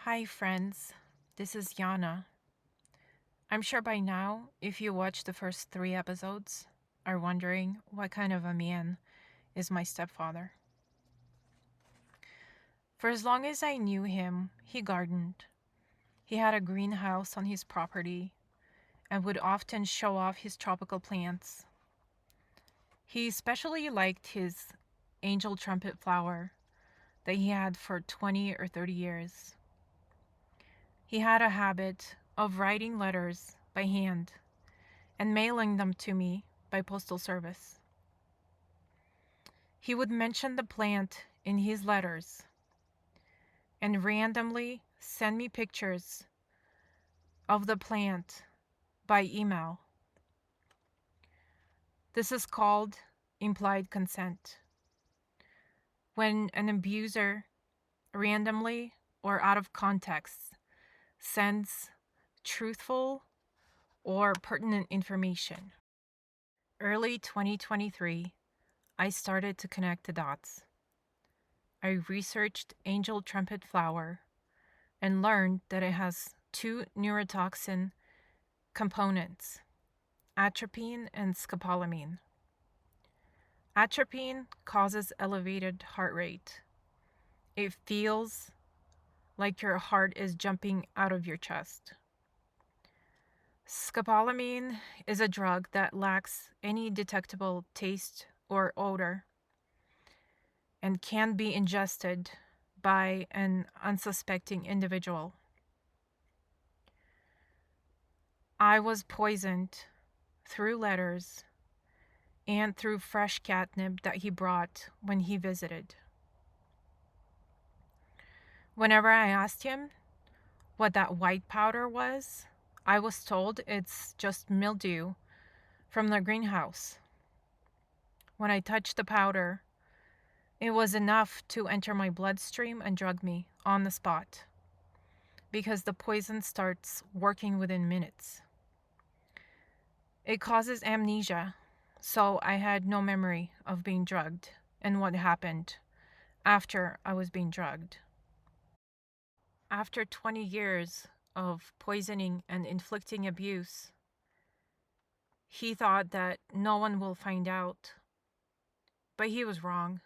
Hi, friends. This is Yana. I'm sure by now, if you watch the first 3 episodes, are wondering what kind of a man is my stepfather. For as long as I knew him, he gardened. He had a greenhouse on his property and would often show off his tropical plants. He especially liked his Angel Trumpet flower that he had for 20 or 30 years. He had a habit of writing letters by hand and mailing them to me by postal service. He would mention the plant in his letters and randomly send me pictures of the plant by email. This is called implied consent. When an abuser randomly or out of context sends truthful or pertinent information. Early 2023, I started to connect the dots. I researched Angel Trumpet flower and learned that it has two neurotoxin components, atropine and scopolamine. Atropine causes elevated heart rate. It feels like your heart is jumping out of your chest. Scopolamine is a drug that lacks any detectable taste or odor and can be ingested by an unsuspecting individual. I was poisoned through letters and through fresh catnip that he brought when he visited. Whenever I asked him what that white powder was, I was told it's just mildew from the greenhouse. When I touched the powder, it was enough to enter my bloodstream and drug me on the spot because the poison starts working within minutes. It causes amnesia, so I had no memory of being drugged and what happened after I was being drugged. After 20 years of poisoning and inflicting abuse, he thought that no one will find out. But he was wrong.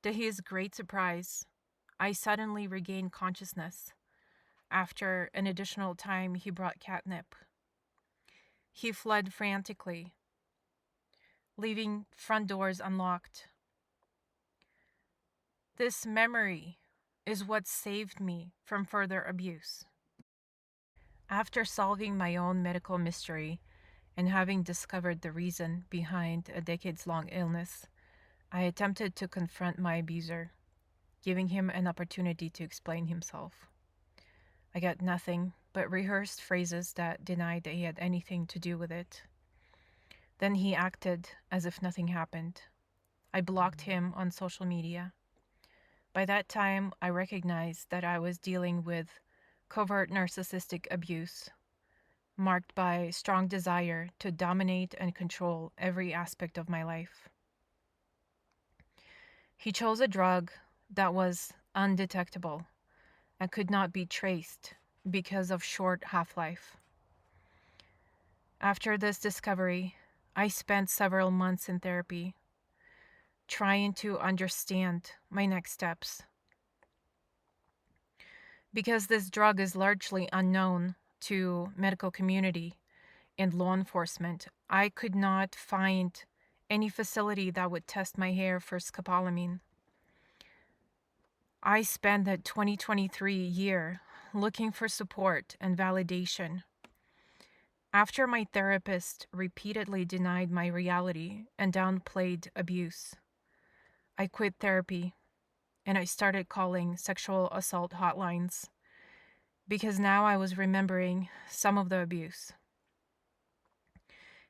To his great surprise, I suddenly regained consciousness after an additional time he brought catnip. He fled frantically, leaving front doors unlocked. This memory is what saved me from further abuse. After solving my own medical mystery and having discovered the reason behind a decades-long illness, I attempted to confront my abuser, giving him an opportunity to explain himself. I got nothing but rehearsed phrases that denied that he had anything to do with it. Then he acted as if nothing happened. I blocked him on social media. By that time, I recognized that I was dealing with covert narcissistic abuse, marked by strong desire to dominate and control every aspect of my life. He chose a drug that was undetectable and could not be traced because of short half-life. After this discovery, I spent several months in therapy, trying to understand my next steps. Because this drug is largely unknown to medical community and law enforcement, I could not find any facility that would test my hair for scopolamine. I spent that 2023 year looking for support and validation. After my therapist repeatedly denied my reality and downplayed abuse, I quit therapy and I started calling sexual assault hotlines because now I was remembering some of the abuse.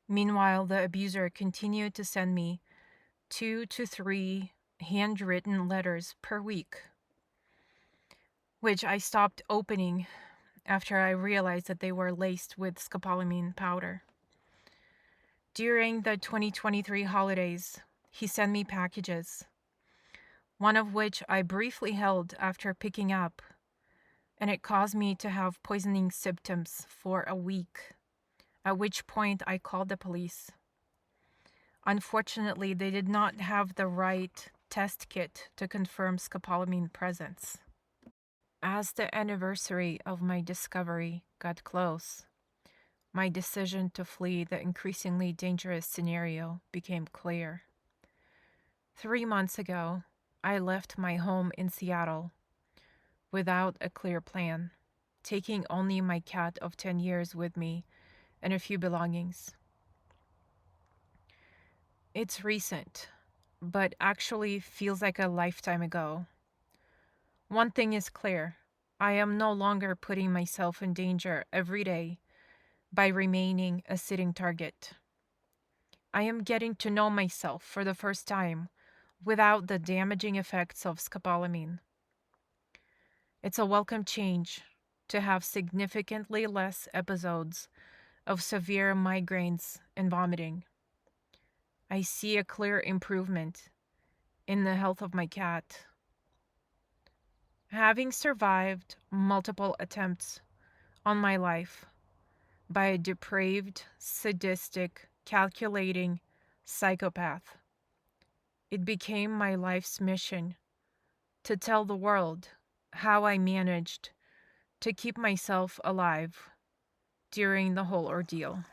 Meanwhile, the abuser continued to send me 2 to 3 handwritten letters per week, which I stopped opening after I realized that they were laced with scopolamine powder. During the 2023 holidays, he sent me packages, one of which I briefly held after picking up and it caused me to have poisoning symptoms for a week, at which point I called the police. Unfortunately, they did not have the right test kit to confirm scopolamine presence. As the anniversary of my discovery got close, my decision to flee the increasingly dangerous scenario became clear. 3 months ago, I left my home in Seattle without a clear plan, taking only my cat of 10 years with me and a few belongings. It's recent, but actually feels like a lifetime ago. One thing is clear: I am no longer putting myself in danger every day by remaining a sitting target. I am getting to know myself for the first time without the damaging effects of scopolamine. It's a welcome change to have significantly less episodes of severe migraines and vomiting. I see a clear improvement in the health of my cat. Having survived multiple attempts on my life by a depraved, sadistic, calculating psychopath, it became my life's mission to tell the world how I managed to keep myself alive during the whole ordeal.